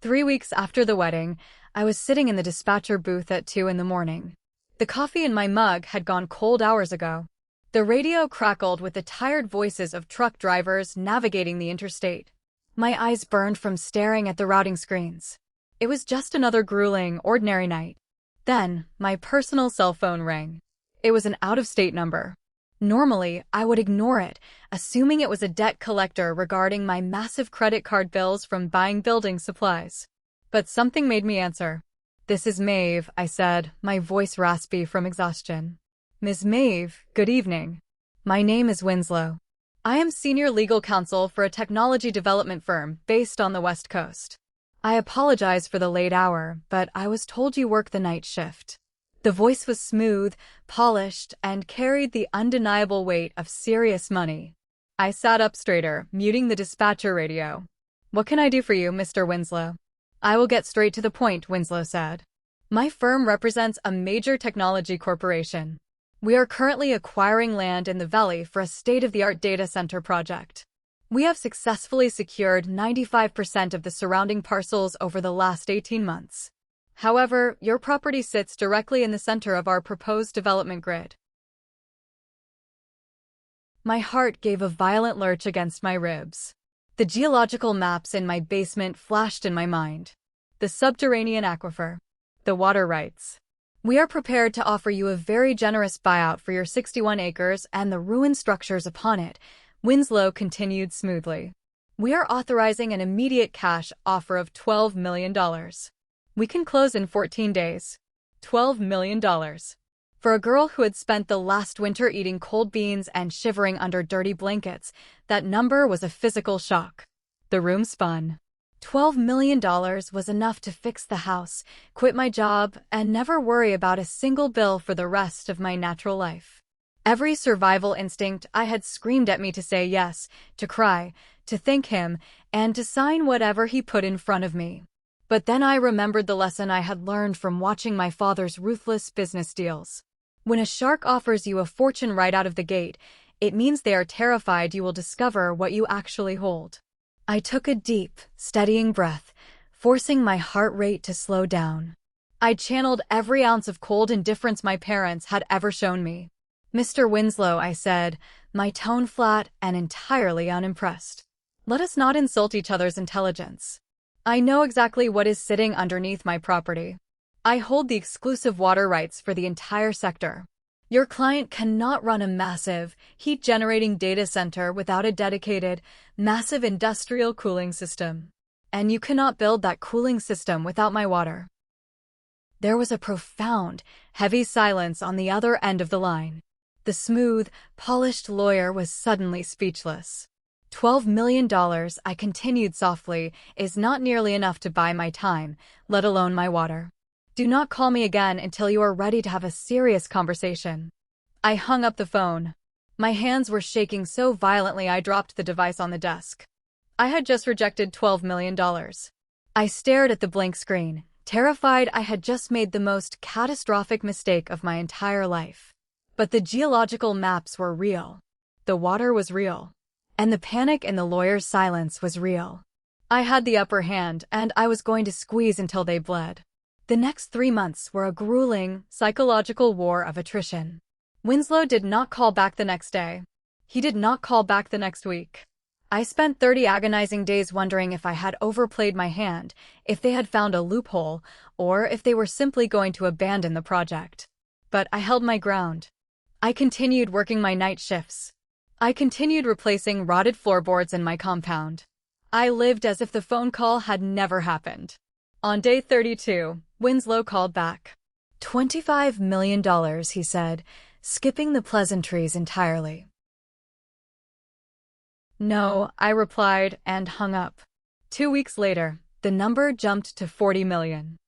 A: 3 weeks after the wedding, I was sitting in the dispatcher booth at 2 in the morning. The coffee in my mug had gone cold hours ago. The radio crackled with the tired voices of truck drivers navigating the interstate. My eyes burned from staring at the routing screens. It was just another grueling, ordinary night. Then, my personal cell phone rang. It was an out-of-state number. Normally, I would ignore it, assuming it was a debt collector regarding my massive credit card bills from buying building supplies. But something made me answer. "This is Maeve," I said, my voice raspy from exhaustion. "Ms. Maeve, good evening. My name is Winslow. I am senior legal counsel for a technology development firm based on the West Coast. I apologize for the late hour, but I was told you work the night shift." The voice was smooth, polished, and carried the undeniable weight of serious money. I sat up straighter, muting the dispatcher radio. "What can I do for you, Mr. Winslow?" "I will get straight to the point," Winslow said. "My firm represents a major technology corporation. We are currently acquiring land in the valley for a state-of-the-art data center project. We have successfully secured 95% of the surrounding parcels over the last 18 months. However, your property sits directly in the center of our proposed development grid." My heart gave a violent lurch against my ribs. The geological maps in my basement flashed in my mind. The subterranean aquifer. The water rights. "We are prepared to offer you a very generous buyout for your 61 acres and the ruined structures upon it," Winslow continued smoothly. "We are authorizing an immediate cash offer of $12 million. We can close in 14 days. $12 million. For a girl who had spent the last winter eating cold beans and shivering under dirty blankets, that number was a physical shock. The room spun. $12 million was enough to fix the house, quit my job, and never worry about a single bill for the rest of my natural life. Every survival instinct I had screamed at me to say yes, to cry, to thank him, and to sign whatever he put in front of me. But then I remembered the lesson I had learned from watching my father's ruthless business deals. When a shark offers you a fortune right out of the gate, it means they are terrified you will discover what you actually hold. I took a deep, steadying breath, forcing my heart rate to slow down. I channeled every ounce of cold indifference my parents had ever shown me. "Mr. Winslow," I said, my tone flat and entirely unimpressed. "Let us not insult each other's intelligence. I know exactly what is sitting underneath my property. I hold the exclusive water rights for the entire sector. Your client cannot run a massive, heat-generating data center without a dedicated, massive industrial cooling system. And you cannot build that cooling system without my water." There was a profound, heavy silence on the other end of the line. The smooth, polished lawyer was suddenly speechless. $12 million, I continued softly, is not nearly enough to buy my time, let alone my water. Do not call me again until you are ready to have a serious conversation. I hung up the phone. My hands were shaking so violently I dropped the device on the desk. I had just rejected $12 million. I stared at the blank screen, terrified I had just made the most catastrophic mistake of my entire life. But the geological maps were real. The water was real. And the panic in the lawyer's silence was real. I had the upper hand, and I was going to squeeze until they bled. The next 3 months were a grueling, psychological war of attrition. Winslow did not call back the next day. He did not call back the next week. I spent 30 agonizing days wondering if I had overplayed my hand, if they had found a loophole, or if they were simply going to abandon the project. But I held my ground. I continued working my night shifts. I continued replacing rotted floorboards in my compound. I lived as if the phone call had never happened. On day 32, Winslow called back. $25 million, he said, skipping the pleasantries entirely. No, I replied and hung up. 2 weeks later, the number jumped to 40 million.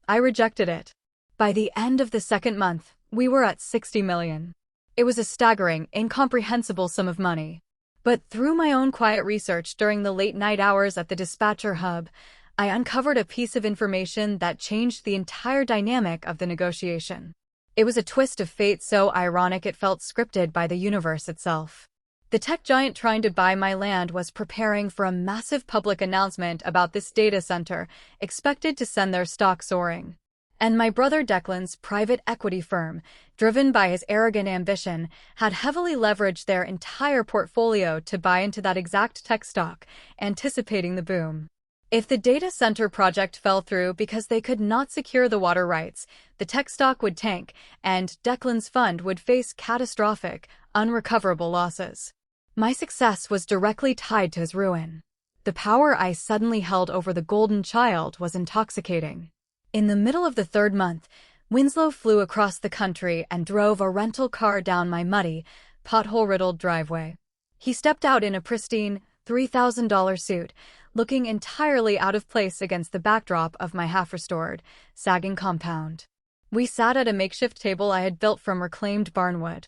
A: I rejected it. By the end of the second month, we were at 60 million. It was a staggering, incomprehensible sum of money. But through my own quiet research during the late-night hours at the dispatcher hub, I uncovered a piece of information that changed the entire dynamic of the negotiation. It was a twist of fate so ironic it felt scripted by the universe itself. The tech giant trying to buy my land was preparing for a massive public announcement about this data center, expected to send their stock soaring. And my brother Declan's private equity firm, driven by his arrogant ambition, had heavily leveraged their entire portfolio to buy into that exact tech stock, anticipating the boom. If the data center project fell through because they could not secure the water rights, the tech stock would tank, and Declan's fund would face catastrophic, unrecoverable losses. My success was directly tied to his ruin. The power I suddenly held over the golden child was intoxicating. In the middle of the third month, Winslow flew across the country and drove a rental car down my muddy, pothole-riddled driveway. He stepped out in a pristine, $3,000 suit, looking entirely out of place against the backdrop of my half-restored, sagging compound. We sat at a makeshift table I had built from reclaimed barnwood.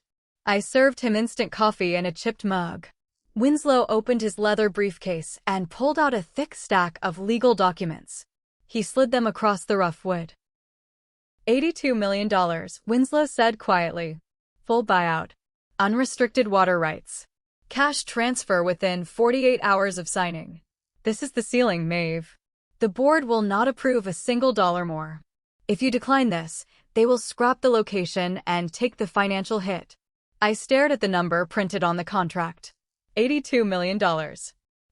A: I served him instant coffee in a chipped mug. Winslow opened his leather briefcase and pulled out a thick stack of legal documents. He slid them across the rough wood. $82 million, Winslow said quietly. Full buyout. Unrestricted water rights. Cash transfer within 48 hours of signing. This is the ceiling, Maeve. The board will not approve a single dollar more. If you decline this, they will scrap the location and take the financial hit. I stared at the number printed on the contract. $82 million.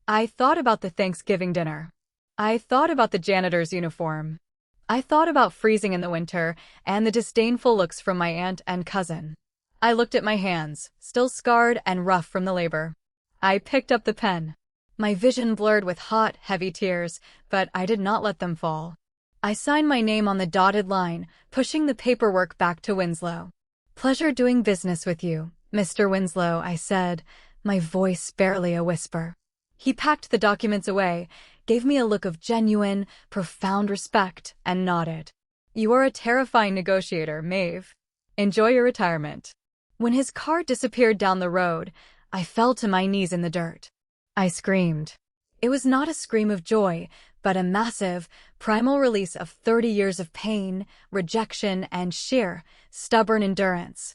A: I thought about the Thanksgiving dinner. I thought about the janitor's uniform. I thought about freezing in the winter and the disdainful looks from my aunt and cousin. I looked at my hands, still scarred and rough from the labor. I picked up the pen. My vision blurred with hot, heavy tears, but I did not let them fall. I signed my name on the dotted line, pushing the paperwork back to Winslow. Pleasure doing business with you, Mr. Winslow, I said, my voice barely a whisper. He packed the documents away, gave me a look of genuine, profound respect, and nodded. You are a terrifying negotiator, Maeve. Enjoy your retirement. When his car disappeared down the road, I fell to my knees in the dirt. I screamed. It was not a scream of joy, but a massive, primal release of 30 years of pain, rejection, and sheer, stubborn endurance.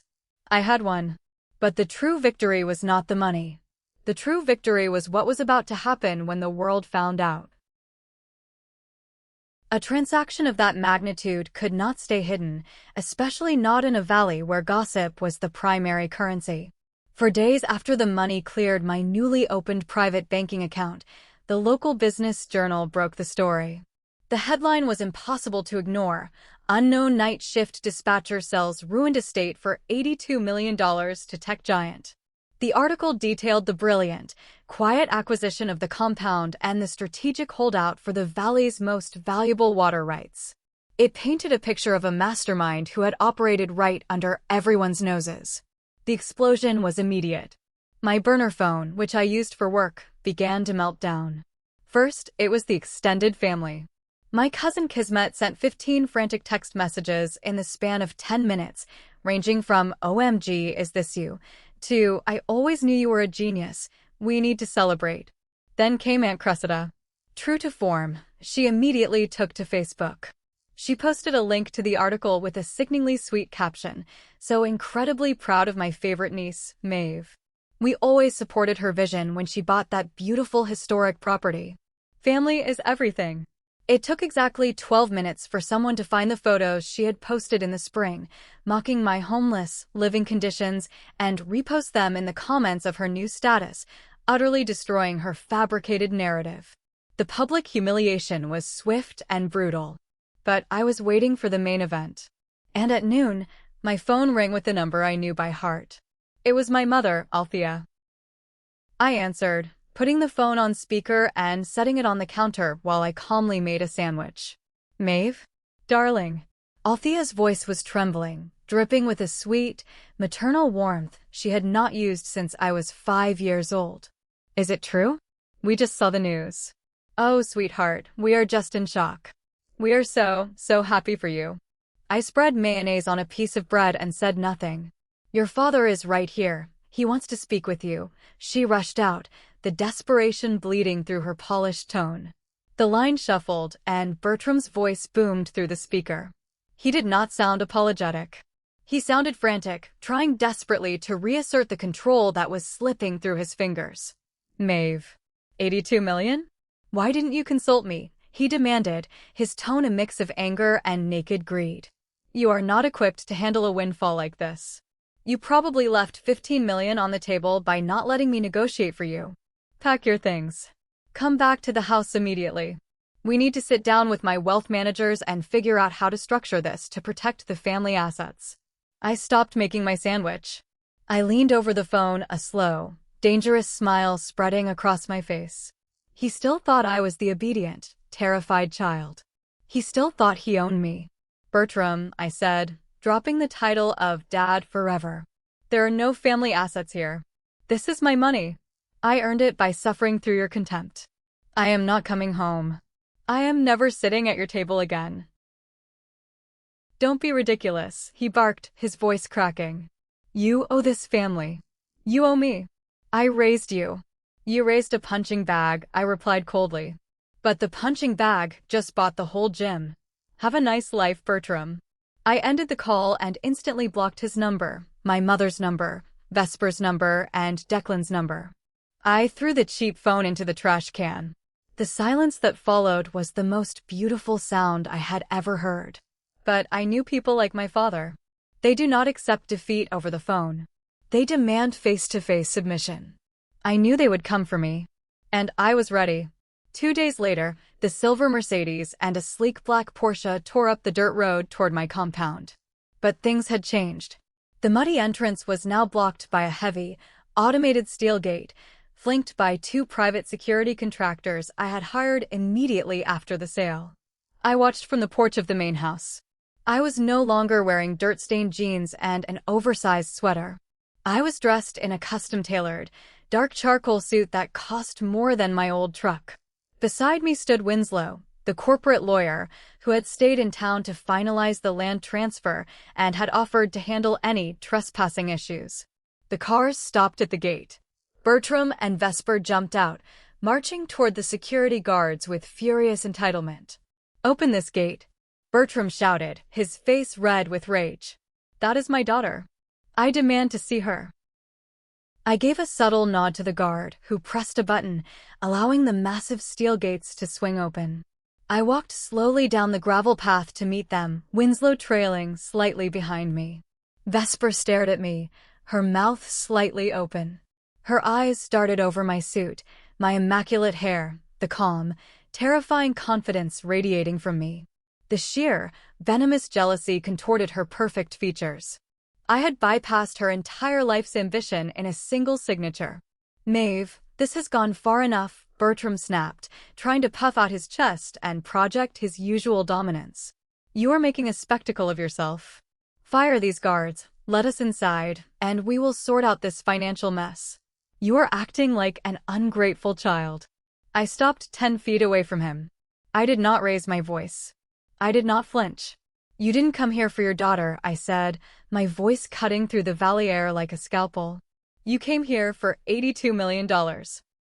A: I had won. But the true victory was not the money. The true victory was what was about to happen when the world found out. A transaction of that magnitude could not stay hidden, especially not in a valley where gossip was the primary currency. For days after the money cleared my newly opened private banking account, the local business journal broke the story. The headline was impossible to ignore. Unknown night shift dispatcher sells ruined estate for $82 million to tech giant. The article detailed the brilliant, quiet acquisition of the compound and the strategic holdout for the valley's most valuable water rights. It painted a picture of a mastermind who had operated right under everyone's noses. The explosion was immediate. My burner phone, which I used for work, began to melt down. First, it was the extended family. My cousin Kismet sent 15 frantic text messages in the span of 10 minutes, ranging from "OMG, is this you?" to "I always knew you were a genius. We need to celebrate." Then came Aunt Cressida. True to form, she immediately took to Facebook. She posted a link to the article with a sickeningly sweet caption, "So incredibly proud of my favorite niece, Maeve. We always supported her vision when she bought that beautiful historic property. Family is everything." It took exactly 12 minutes for someone to find the photos she had posted in the spring, mocking my homeless living conditions, and repost them in the comments of her new status, utterly destroying her fabricated narrative. The public humiliation was swift and brutal. But I was waiting for the main event. And at noon, my phone rang with the number I knew by heart. It was my mother, Althea. I answered, putting the phone on speaker and setting it on the counter while I calmly made a sandwich. "Maeve? Darling." Althea's voice was trembling, dripping with a sweet, maternal warmth she had not used since I was 5 years old. "Is it true? We just saw the news." "Oh, sweetheart, we are just in shock. We are so happy for you." I spread mayonnaise on a piece of bread and said nothing. "Your father is right here. He wants to speak with you," she rushed out, the desperation bleeding through her polished tone. The line shuffled, and Bertram's voice boomed through the speaker. He did not sound apologetic. He sounded frantic, trying desperately to reassert the control that was slipping through his fingers. Maeve. 82 million? Why didn't you consult me? He demanded, his tone a mix of anger and naked greed. You are not equipped to handle a windfall like this. You probably left 15 million on the table by not letting me negotiate for you. Pack your things. Come back to the house immediately. We need to sit down with my wealth managers and figure out how to structure this to protect the family assets. I stopped making my sandwich. I leaned over the phone, a slow, dangerous smile spreading across my face. He still thought I was the obedient, terrified child. He still thought he owned me. Bertram, I said, dropping the title of Dad forever. There are no family assets here. This is my money. I earned it by suffering through your contempt. I am not coming home. I am never sitting at your table again. Don't be ridiculous, he barked, his voice cracking. You owe this family. You owe me. I raised you. You raised a punching bag, I replied coldly. But the punching bag just bought the whole gym. Have a nice life, Bertram. I ended the call and instantly blocked his number, my mother's number, Vesper's number, and Declan's number. I threw the cheap phone into the trash can. The silence that followed was the most beautiful sound I had ever heard. But I knew people like my father. They do not accept defeat over the phone. They demand face-to-face submission. I knew they would come for me. And I was ready. 2 days later, the silver Mercedes and a sleek black Porsche tore up the dirt road toward my compound. But things had changed. The muddy entrance was now blocked by a heavy, automated steel gate, flanked by 2 private security contractors I had hired immediately after the sale. I watched from the porch of the main house. I was no longer wearing dirt-stained jeans and an oversized sweater. I was dressed in a custom-tailored, dark charcoal suit that cost more than my old truck. Beside me stood Winslow, the corporate lawyer, who had stayed in town to finalize the land transfer and had offered to handle any trespassing issues. The cars stopped at the gate. Bertram and Vesper jumped out, marching toward the security guards with furious entitlement. Open this gate, Bertram shouted, his face red with rage. That is my daughter. I demand to see her. I gave a subtle nod to the guard, who pressed a button, allowing the massive steel gates to swing open. I walked slowly down the gravel path to meet them, Winslow trailing slightly behind me. Vesper stared at me, her mouth slightly open. Her eyes darted over my suit, my immaculate hair, the calm, terrifying confidence radiating from me. The sheer, venomous jealousy contorted her perfect features. I had bypassed her entire life's ambition in a single signature. Maeve, this has gone far enough, Bertram snapped, trying to puff out his chest and project his usual dominance. You are making a spectacle of yourself. Fire these guards, let us inside, and we will sort out this financial mess. You are acting like an ungrateful child. I stopped 10 feet away from him. I did not raise my voice. I did not flinch. You didn't come here for your daughter, I said, my voice cutting through the valley air like a scalpel. You came here for $82 million.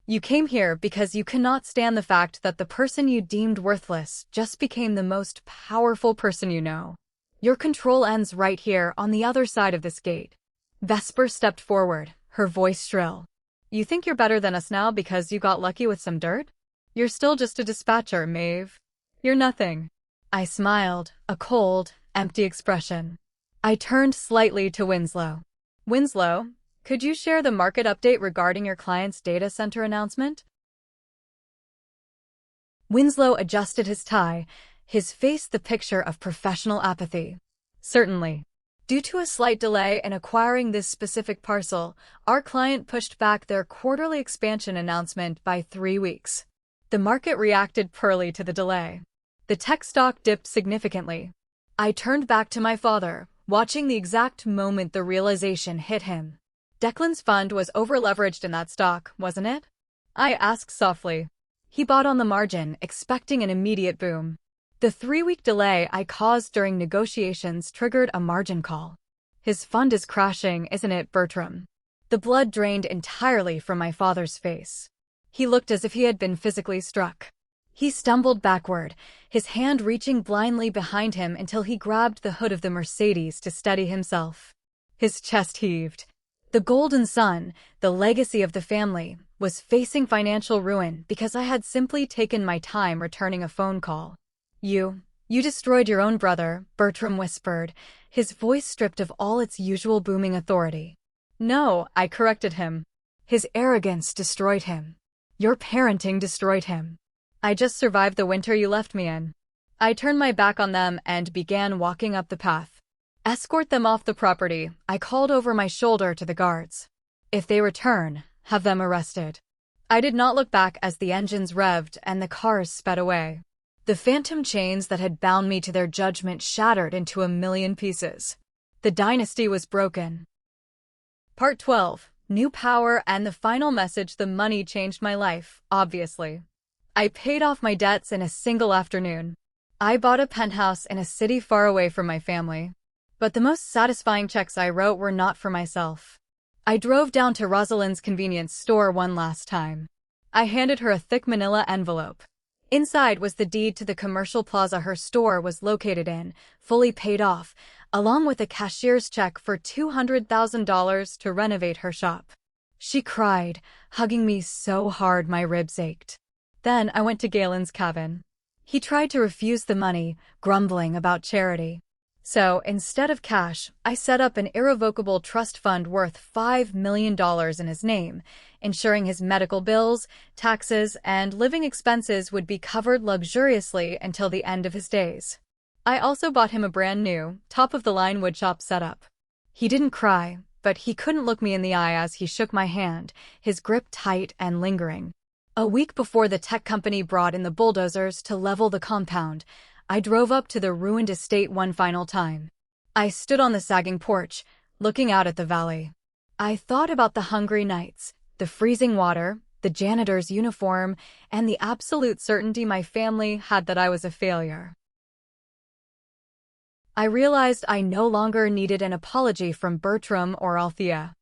A: You came here because you cannot stand the fact that the person you deemed worthless just became the most powerful person you know. Your control ends right here on the other side of this gate. Vesper stepped forward, her voice shrill. You think you're better than us now because you got lucky with some dirt? You're still just a dispatcher, Maeve. You're nothing. I smiled, a cold, empty expression. I turned slightly to Winslow. Winslow, could you share the market update regarding your client's data center announcement? Winslow adjusted his tie, his face the picture of professional apathy. Certainly. Due to a slight delay in acquiring this specific parcel, our client pushed back their quarterly expansion announcement by 3 weeks. The market reacted poorly to the delay. The tech stock dipped significantly. I turned back to my father, watching the exact moment the realization hit him. Declan's fund was over-leveraged in that stock, wasn't it? I asked softly. He bought on the margin, expecting an immediate boom. The 3-week delay I caused during negotiations triggered a margin call. His fund is crashing, isn't it, Bertram? The blood drained entirely from my father's face. He looked as if he had been physically struck. He stumbled backward, his hand reaching blindly behind him until he grabbed the hood of the Mercedes to steady himself. His chest heaved. The golden son, the legacy of the family, was facing financial ruin because I had simply taken my time returning a phone call. You destroyed your own brother, Bertram whispered, his voice stripped of all its usual booming authority. No, I corrected him. His arrogance destroyed him. Your parenting destroyed him. I just survived the winter you left me in. I turned my back on them and began walking up the path. Escort them off the property, I called over my shoulder to the guards. If they return, have them arrested. I did not look back as the engines revved and the cars sped away. The phantom chains that had bound me to their judgment shattered into a million pieces. The dynasty was broken. Part 12. New power and the final message. The money changed my life, obviously. I paid off my debts in a single afternoon. I bought a penthouse in a city far away from my family. But the most satisfying checks I wrote were not for myself. I drove down to Rosalind's convenience store one last time. I handed her a thick manila envelope. Inside was the deed to the commercial plaza her store was located in, fully paid off, along with a cashier's check for $200,000 to renovate her shop. She cried, hugging me so hard my ribs ached. Then I went to Galen's cabin. He tried to refuse the money, grumbling about charity. So, instead of cash, I set up an irrevocable trust fund worth $5 million in his name, ensuring his medical bills, taxes, and living expenses would be covered luxuriously until the end of his days. I also bought him a brand new, top-of-the-line woodshop setup. He didn't cry, but he couldn't look me in the eye as he shook my hand, his grip tight and lingering. A week before the tech company brought in the bulldozers to level the compound, I drove up to the ruined estate one final time. I stood on the sagging porch, looking out at the valley. I thought about the hungry nights, the freezing water, the janitor's uniform, and the absolute certainty my family had that I was a failure. I realized I no longer needed an apology from Bertram or Althea.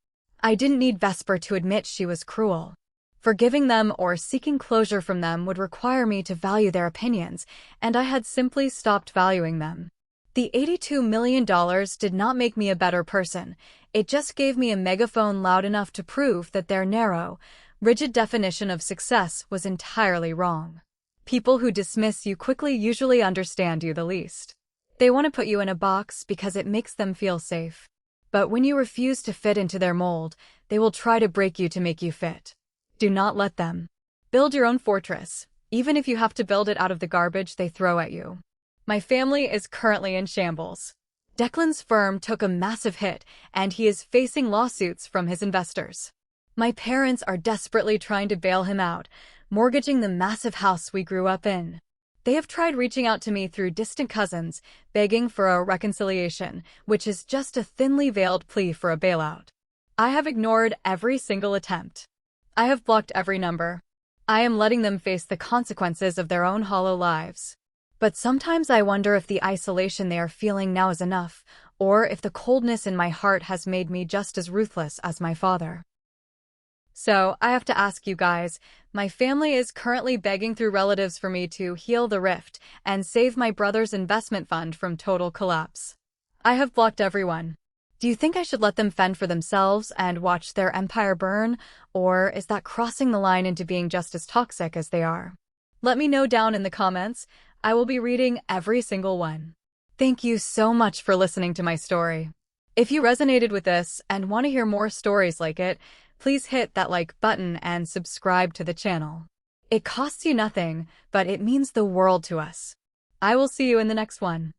A: I didn't need Vesper to admit she was cruel. Forgiving them or seeking closure from them would require me to value their opinions, and I had simply stopped valuing them. The $82 million did not make me a better person. It just gave me a megaphone loud enough to prove that their narrow, rigid definition of success was entirely wrong. People who dismiss you quickly usually understand you the least. They want to put you in a box because it makes them feel safe. But when you refuse to fit into their mold, they will try to break you to make you fit. Do not let them. Build your own fortress, even if you have to build it out of the garbage they throw at you. My family is currently in shambles. Declan's firm took a massive hit, and he is facing lawsuits from his investors. My parents are desperately trying to bail him out, mortgaging the massive house we grew up in. They have tried reaching out to me through distant cousins, begging for a reconciliation, which is just a thinly veiled plea for a bailout. I have ignored every single attempt. I have blocked every number. I am letting them face the consequences of their own hollow lives. But sometimes I wonder if the isolation they are feeling now is enough, or if the coldness in my heart has made me just as ruthless as my father. So, I have to ask you guys, my family is currently begging through relatives for me to heal the rift and save my brother's investment fund from total collapse. I have blocked everyone. Do you think I should let them fend for themselves and watch their empire burn, or is that crossing the line into being just as toxic as they are? Let me know down in the comments. I will be reading every single one. Thank you so much for listening to my story. If you resonated with this and want to hear more stories like it, please hit that like button and subscribe to the channel. It costs you nothing, but it means the world to us. I will see you in the next one.